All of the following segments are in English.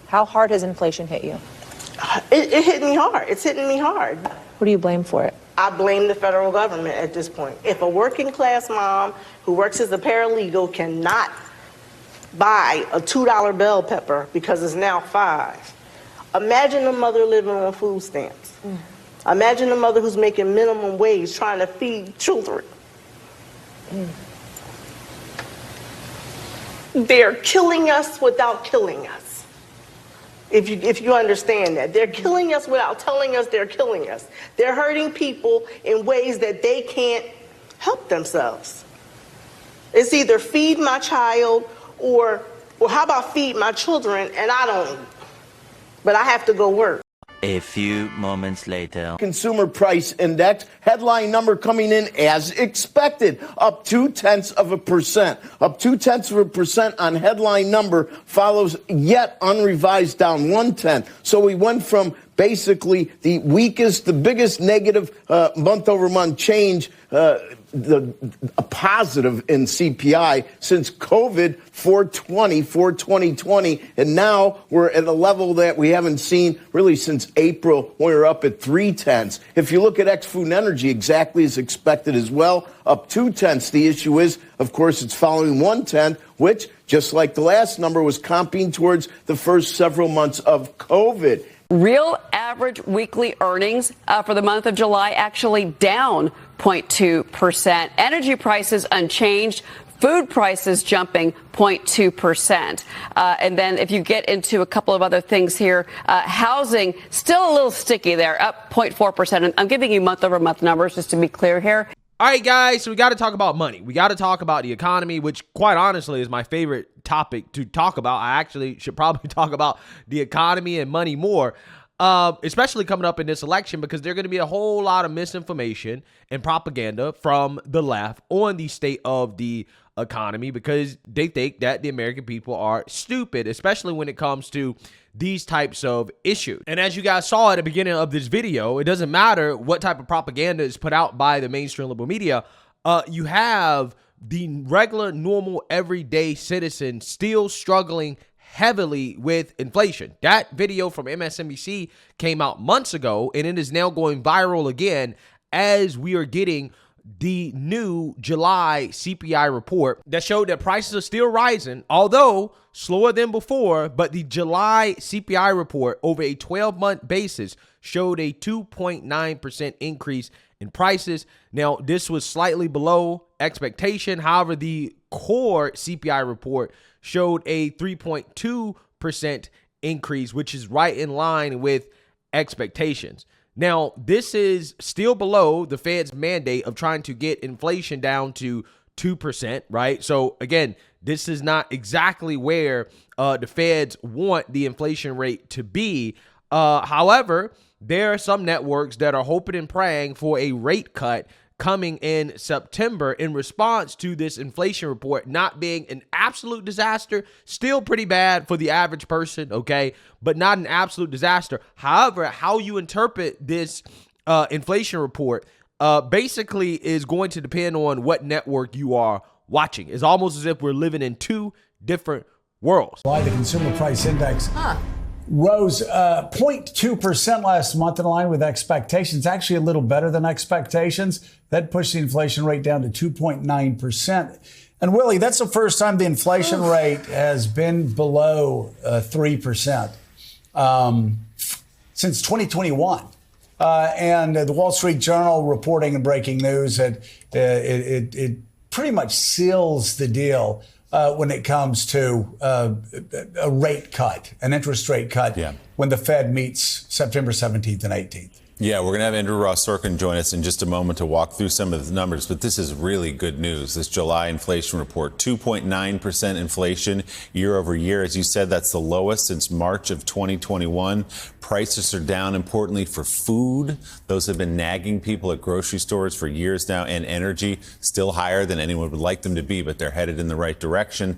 How hard has inflation hit you? It hit me hard. It's hitting me hard. What do you blame for it? I blame the federal government at this point. If a working class mom who works as a paralegal cannot buy a $2 bell pepper because it's now $5, imagine a mother living on food stamps. Imagine a mother who's making minimum wage trying to feed children. They're killing us without killing us. If you understand that. They're killing us without telling us they're killing us. They're hurting people in ways that they can't help themselves. It's either feed my child or how about feed my children and I don't, but I have to go work. A few moments later. Consumer Price Index, headline number coming in as expected, up 0.2%. Up 0.2% on headline number follows yet unrevised down 0.1. So we went from basically the weakest, the biggest negative month-over-month change, a positive in CPI since COVID for 2020. And now we're at a level that we haven't seen really since April, when we were up at 0.3. If you look at ex-food and energy, exactly as expected as well, up 0.2. The issue is, of course, it's following 0.1, which, just like the last number, was comping towards the first several months of COVID. Real average weekly earnings for the month of July actually down 0.2%. Energy prices unchanged. Food prices jumping 0.2%. And then if you get into a couple of other things here, housing still a little sticky there, up 0.4%. And I'm giving you month-over-month numbers just to be clear here. All right, guys, so we got to talk about money. We got to talk about the economy, which quite honestly is my favorite topic to talk about. I actually should probably talk about the economy and money more, especially coming up in this election, because there's going to be a whole lot of misinformation and propaganda from the left on the state of the economy because they think that the American people are stupid, especially when it comes to these types of issues. And as you guys saw at the beginning of this video, it doesn't matter what type of propaganda is put out by the mainstream liberal media. You have the regular, normal, everyday citizen still struggling heavily with inflation. That video from MSNBC came out months ago, and it is now going viral again as we are getting the new July CPI report that showed that prices are still rising, although slower than before. But the July CPI report over a 12-month basis showed a 2.9% increase in prices. Now, this was slightly below expectation. However, the core CPI report showed a 3.2% increase, which is right in line with expectations. Now, this is still below the Fed's mandate of trying to get inflation down to 2%, right? So, again, this is not exactly where the Feds want the inflation rate to be. However, there are some networks that are hoping and praying for a rate cut coming in September in response to this inflation report not being an absolute disaster, still pretty bad for the average person, okay, but not an absolute disaster. However, how you interpret this inflation report basically is going to depend on what network you are watching. It's almost as if we're living in two different worlds. Why the Consumer Price Index rose 0.2% last month in line with expectations, actually a little better than expectations. That pushed the inflation rate down to 2.9%. And Willie, that's the first time the inflation rate has been below 3% since 2021. And the Wall Street Journal reporting and breaking news that it pretty much seals the deal when it comes to a rate cut, an interest rate cut, when the Fed meets September 17th and 18th. Yeah, we're going to have Andrew Ross Sorkin join us in just a moment to walk through some of the numbers, but this is really good news. This July inflation report, 2.9% inflation year over year. As you said, that's the lowest since March of 2021. Prices are down, importantly, for food. Those have been nagging people at grocery stores for years now, and energy still higher than anyone would like them to be, but they're headed in the right direction.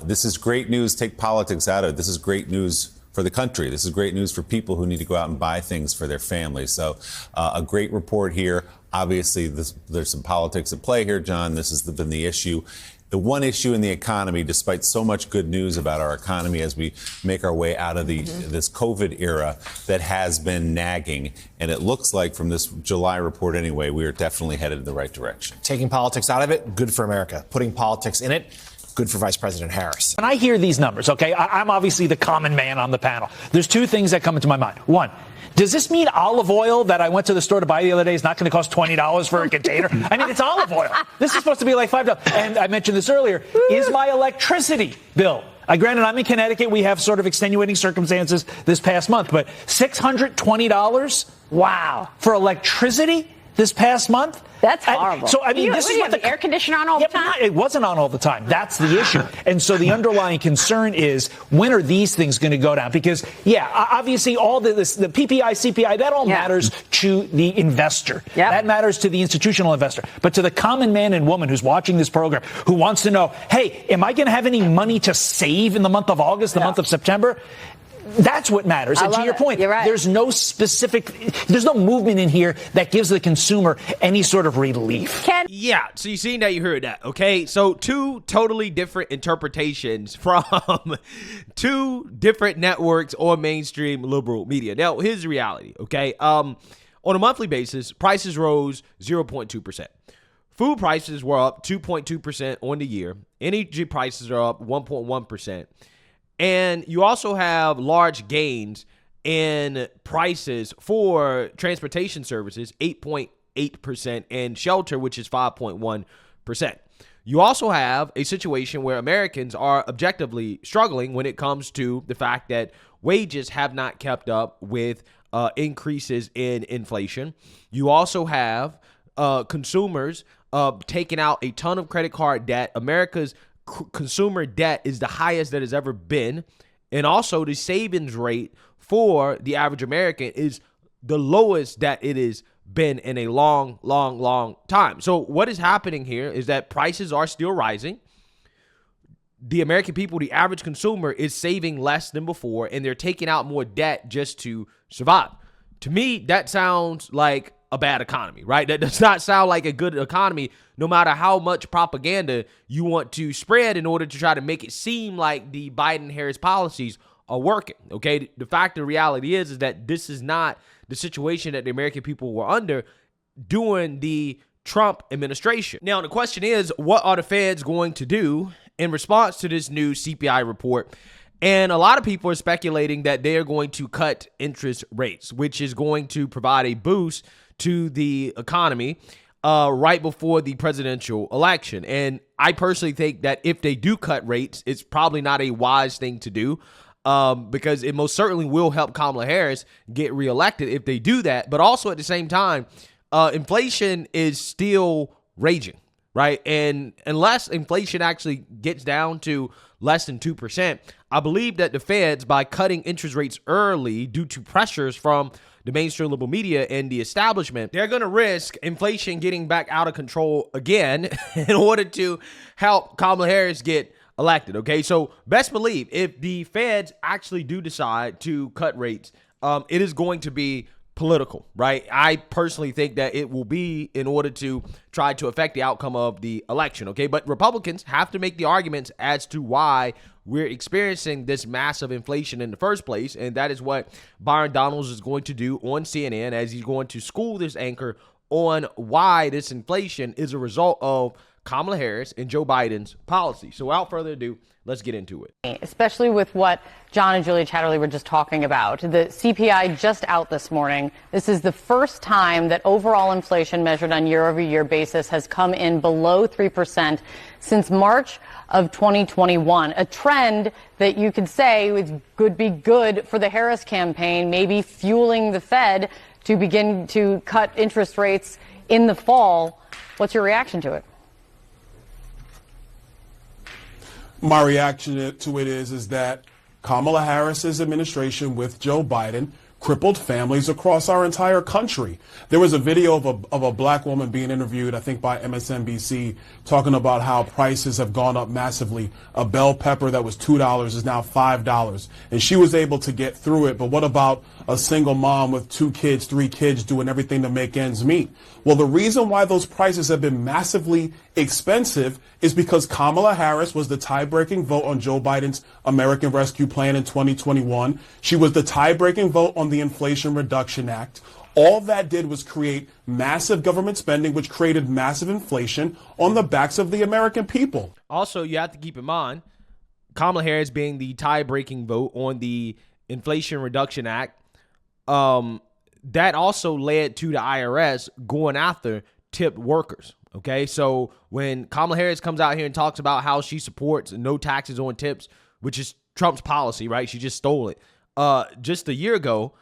This is great news. Take politics out of it. This is great news for the country. This is great news for people who need to go out and buy things for their families. So a great report here. Obviously, there's some politics at play here, John. This has been the issue. The one issue in the economy, despite so much good news about our economy as we make our way out of this COVID era that has been nagging, and it looks like from this July report anyway, we are definitely headed in the right direction. Taking politics out of it, good for America. Putting politics in it, good for Vice President Harris. When I hear these numbers, okay, I'm obviously the common man on the panel. There's two things that come into my mind. One, does this mean olive oil that I went to the store to buy the other day is not going to cost $20 for a container? I mean, it's olive oil. This is supposed to be like $5. And I mentioned this earlier. Is my electricity bill? Granted, I'm in Connecticut. We have sort of extenuating circumstances this past month, but $620? Wow. For electricity this past month? That's horrible. So, I mean, this is what the air conditioner on all the time? It wasn't on all the time. That's the issue. And so the underlying concern is, when are these things going to go down? Because, obviously all the PPI, CPI, that all matters to the investor. Yep. That matters to the institutional investor. But to the common man and woman who's watching this program, who wants to know, hey, am I going to have any money to save in the month of August, the month of September? That's what matters. And to your point, there's no movement in here that gives the consumer any sort of relief. Yeah, so you seen that, you heard that, okay? So two totally different interpretations from two different networks or mainstream liberal media. Now, here's the reality, okay? On a monthly basis, prices rose 0.2%. Food prices were up 2.2% on the year. Energy prices are up 1.1%. And you also have large gains in prices for transportation services, 8.8%, and shelter, which is 5.1%. You also have a situation where Americans are objectively struggling when it comes to the fact that wages have not kept up with increases in inflation. You also have consumers taking out a ton of credit card debt. America's consumer debt is the highest that has ever been. And also the savings rate for the average American is the lowest that it has been in a long, long, long time. So what is happening here is that prices are still rising. The American people, the average consumer, is saving less than before, and they're taking out more debt just to survive. To me, that sounds like a bad economy, right? That does not sound like a good economy, no matter how much propaganda you want to spread in order to try to make it seem like the Biden-Harris policies are working, okay? The fact of the reality is that this is not the situation that the American people were under during the Trump administration. Now, the question is, what are the Feds going to do in response to this new CPI report? And a lot of people are speculating that they are going to cut interest rates, which is going to provide a boost to the economy right before the presidential election. And I personally think that if they do cut rates, it's probably not a wise thing to do because it most certainly will help Kamala Harris get reelected if they do that. But also at the same time, inflation is still raging, right? And unless inflation actually gets down to less than 2%, I believe that the Feds, by cutting interest rates early due to pressures from the mainstream liberal media and the establishment, they're going to risk inflation getting back out of control again in order to help Kamala Harris get elected, okay? So best believe if the Feds actually do decide to cut rates, it is going to be political, right? I personally think that it will be in order to try to affect the outcome of the election, okay? But Republicans have to make the arguments as to why we're experiencing this massive inflation in the first place, and that is what Byron Donalds is going to do on CNN, as he's going to school this anchor on why this inflation is a result of Kamala Harris and Joe Biden's policy. So without further ado, let's get into it. Especially with what John and Julia Chatterley were just talking about. The CPI just out this morning. This is the first time that overall inflation measured on year-over-year basis has come in below 3% since March of 2021, a trend that you could say could be good for the Harris campaign, maybe fueling the Fed to begin to cut interest rates in the fall. What's your reaction to it? My reaction to it is that Kamala Harris's administration with Joe Biden crippled families across our entire country. There was a video of a black woman being interviewed, I think by MSNBC, talking about how prices have gone up massively. A bell pepper that was $2 is now $5, and she was able to get through it. But what about a single mom with 2 kids, 3 kids doing everything to make ends meet? Well, the reason why those prices have been massively expensive is because Kamala Harris was the tie-breaking vote on Joe Biden's American Rescue Plan in 2021. She was the tie-breaking vote on the Inflation Reduction Act. All that did was create massive government spending, which created massive inflation on the backs of the American people. Also, you have to keep in mind, Kamala Harris being the tie-breaking vote on the Inflation Reduction Act, that also led to the IRS going after tipped workers. Okay, so when Kamala Harris comes out here and talks about how she supports no taxes on tips, which is Trump's policy, right? She just stole it. Just a year ago,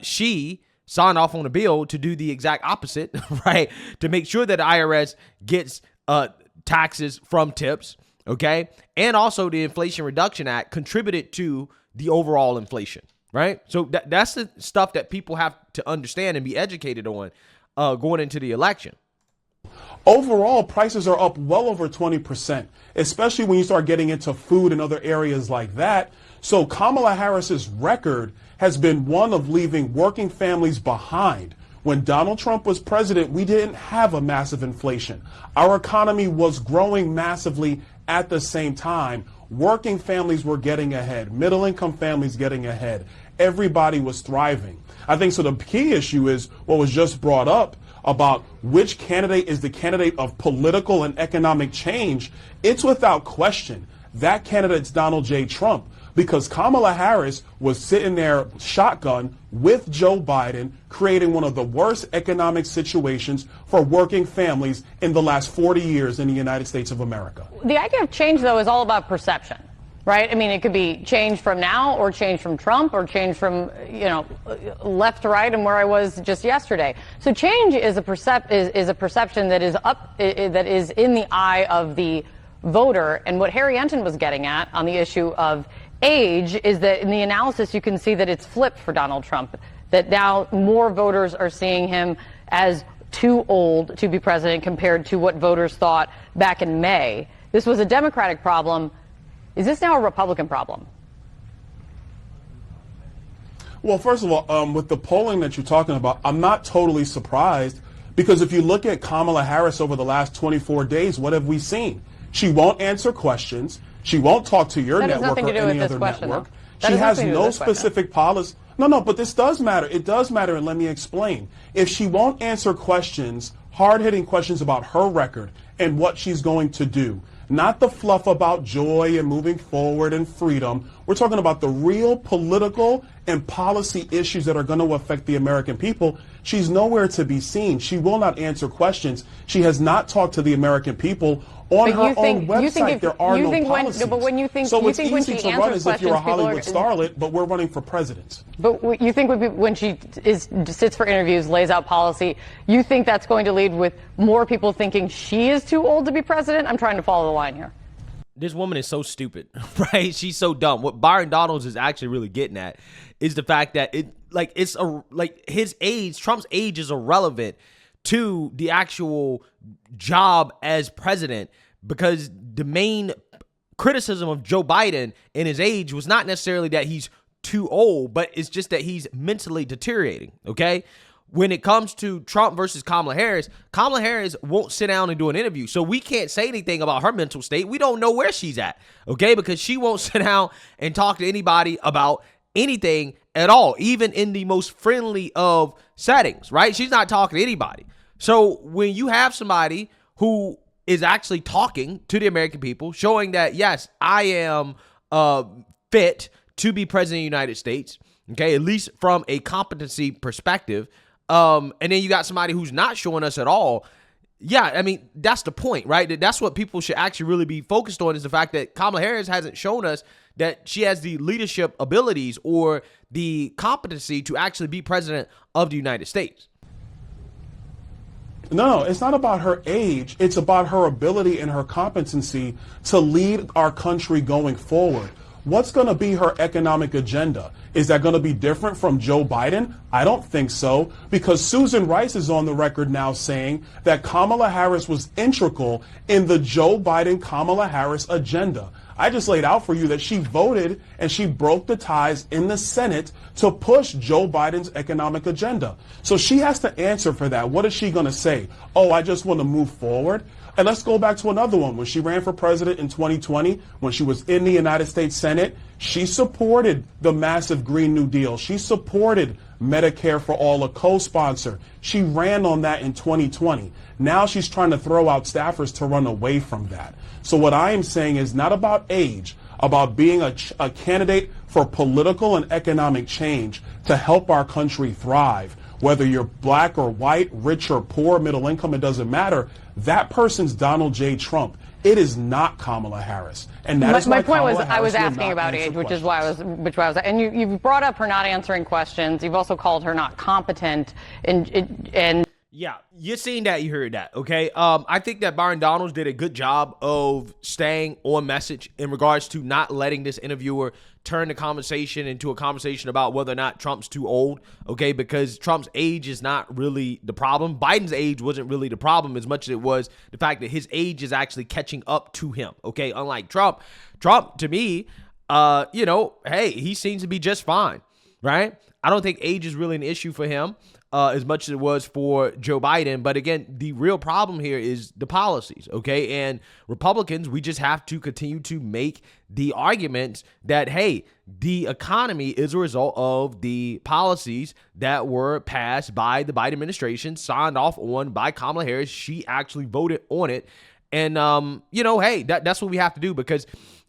she signed off on a bill to do the exact opposite, right? To make sure that the IRS gets taxes from tips, okay? And also the Inflation Reduction Act contributed to the overall inflation, right? So that's the stuff that people have to understand and be educated on going into the election. Overall, prices are up well over 20%, especially when you start getting into food and other areas like that. So Kamala Harris's record has been one of leaving working families behind. When Donald Trump was president, we didn't have a massive inflation. Our economy was growing massively at the same time. Working families were getting ahead. Middle-income families getting ahead. Everybody was thriving. I think so. The key issue is what was just brought up about which candidate is the candidate of political and economic change. It's without question that candidate's Donald J. Trump, because Kamala Harris was sitting there shotgun with Joe Biden, creating one of the worst economic situations for working families in the last 40 years in the United States of America. The idea of change, though, is all about perception, right? I mean, it could be change from now or change from Trump or change from, left to right and where I was just yesterday. So change is a perception that is in the eye of the voter. And what Harry Enton was getting at on the issue of age is that in the analysis you can see that it's flipped for Donald Trump, that now more voters are seeing him as too old to be president compared to what voters thought back in May. This was a Democratic problem. Is this now a Republican problem? Well, first of all, with the polling that you're talking about, I'm not totally surprised, because if you look at Kamala Harris over the last 24 days, what have we seen? She won't answer questions. She won't talk to your network or any other network. She has no specific policy. No, but this does matter. It does matter, and let me explain. If she won't answer questions, hard-hitting questions about her record and what she's going to do, not the fluff about joy and moving forward and freedom. We're talking about the real political and policy issues that are going to affect the American people. She's nowhere to be seen. She will not answer questions. She has not talked to the American people. On her own website, there are no policies. But when you think, so you it's think when easy she to run answers as if you're a questions, Hollywood starlet, but we're running for president. But you think when she sits for interviews, lays out policy, you think that's going to lead with more people thinking she is too old to be president? I'm trying to follow the line here. This woman is so stupid, right? She's so dumb. What Byron Donalds is actually really getting at is the fact that his age, Trump's age, is irrelevant to the actual job as president, because the main criticism of Joe Biden and his age was not necessarily that he's too old, but it's just that he's mentally deteriorating, okay? When it comes to Trump versus Kamala Harris won't sit down and do an interview. So we can't say anything about her mental state. We don't know where she's at, okay? Because she won't sit down and talk to anybody about anything at all, even in the most friendly of settings, right? She's not talking to anybody. So when you have somebody who is actually talking to the American people, showing that, yes, I am fit to be president of the United States, okay, at least from a competency perspective, and then you got somebody who's not showing us at all. Yeah, I mean, that's the point, right? That's what people should actually really be focused on, is the fact that Kamala Harris hasn't shown us that she has the leadership abilities or the competency to actually be president of the United States. No, it's not about her age. It's about her ability and her competency to lead our country going forward. What's going to be her economic agenda? Is that going to be different from Joe Biden? I don't think so, because Susan Rice is on the record now saying that Kamala Harris was integral in the Joe Biden-Kamala Harris agenda. I just laid out for you that she voted and she broke the ties in the Senate to push Joe Biden's economic agenda. So she has to answer for that. What is she going to say? Oh, I just want to move forward. And let's go back to another one. When she ran for president in 2020, when she was in the United States Senate, she supported the massive Green New Deal. She supported Medicare for All, a co-sponsor. She ran on that in 2020. Now she's trying to throw out staffers to run away from that. So what I am saying is not about age, about being a candidate for political and economic change to help our country thrive. Whether you're black or white, rich or poor, middle income, it doesn't matter. That person's Donald J. Trump. It is not Kamala Harris. And that is my why point was, Kamala I was Harris will asking not about answer age, which is why I was, and you've brought up her not answering questions. You've also called her not competent, and yeah, you're seeing that, you heard that, okay? I think that Byron Donalds did a good job of staying on message in regards to not letting this interviewer turn the conversation into a conversation about whether or not Trump's too old, okay? Because Trump's age is not really the problem. Biden's age wasn't really the problem as much as it was the fact that his age is actually catching up to him, okay? Unlike Trump, to me, hey, he seems to be just fine, right? I don't think age is really an issue for him. As much as it was for Joe Biden. But again, the real problem here is the policies, okay? And Republicans, we just have to continue to make the arguments that, hey, the economy is a result of the policies that were passed by the Biden administration, signed off on by Kamala Harris. She actually voted on it. And, hey, that's what we have to do, because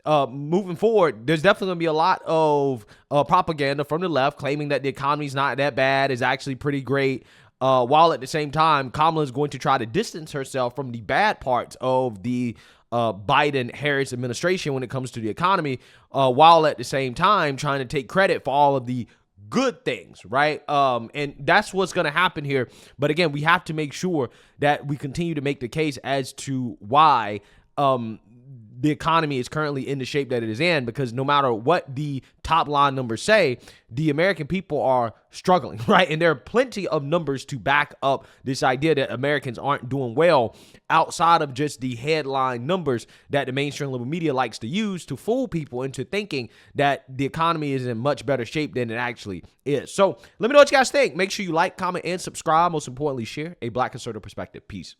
moving forward, there's definitely going to be a lot of propaganda from the left claiming that the economy's not that bad, is actually pretty great, while at the same time, Kamala is going to try to distance herself from the bad parts of the Biden-Harris administration when it comes to the economy, while at the same time trying to take credit for all of the good things, right? And that's what's going to happen here. But again, we have to make sure that we continue to make the case as to why the economy is currently in the shape that it is in, because no matter what the top line numbers say, the American people are struggling, right? And there are plenty of numbers to back up this idea that Americans aren't doing well outside of just the headline numbers that the mainstream liberal media likes to use to fool people into thinking that the economy is in much better shape than it actually is. So let me know what you guys think. Make sure you like, comment, and subscribe. Most importantly, share a Black conservative perspective. Peace.